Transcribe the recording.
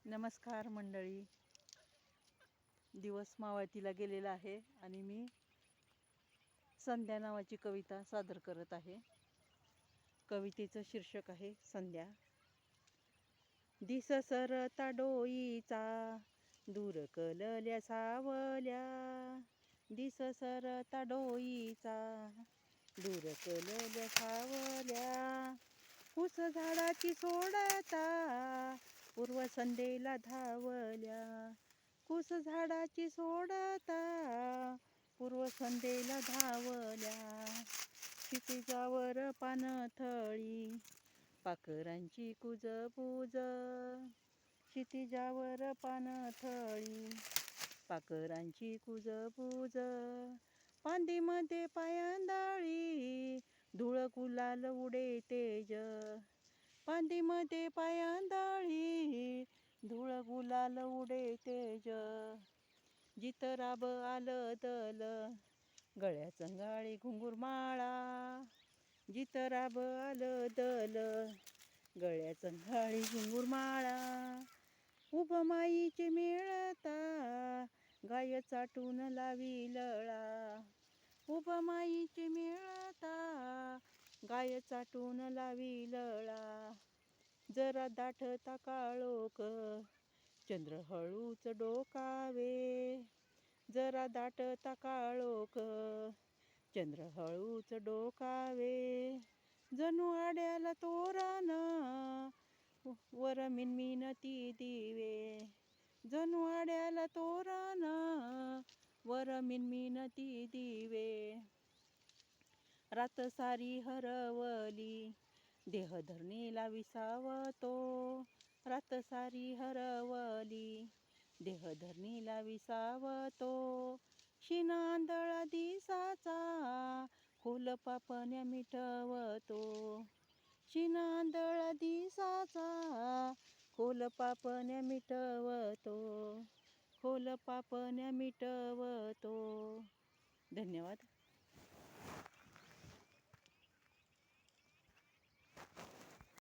नमस्कार मंडळी. दिवस मावळतीला गेलेला आहे आणि मी संध्या नावाची कविता सादर करत आहे. कवितेचं शीर्षक आहे संध्या. दिस सरता डोईचा दूर कलल्या सावल्या, दिस सरता डोईचा दूर कलल्या सावल्या, कुस झाडाची सोडता पूर्व संध्येला धावल्या, कुस झाडाची सोडता पूर्व संध्येला धावल्या, क्षितिजावर पाणथळी पाखरांची कुजबुज, क्षितिजावर पाणथळी पाखरांची कुजबुज, पांदीमध्ये पायांदळी धूळ गुलाल उडे तेज, पांदीमध्ये पायांदळी धूळ गुलाल उडे तेज, जितराब आलं दल गळ्या चंगाळी घुंगुरमाळा, जितराब आलं दल गळ्या चंगाळी घुंगुरमाळा, उभमाईची मिळता गाय चाटून लावी लळा, उभमाईची मिळता गाय चाटून लावी लळा, जरा दाटता काळोख चंद्र हळूच डोकावे, जरा दाटता काळोख चंद्र हळूच डोकावे, जणू आड्याला तोरण वर मिनमिनती दिवे, जणू आड्याला तोरण वर मिनमिनती दिवे, रात सारी हरवली देह धरणीला विसावतो, रात सारी हरवली देह धरणीला विसावतो, शिन आंधळा दिसाचा खोल पापण्या मिटवतो, शिन आंधळा दिसाचा खोल पापण्या मिटवतो, खोल पापण्या मिटवतो. धन्यवाद.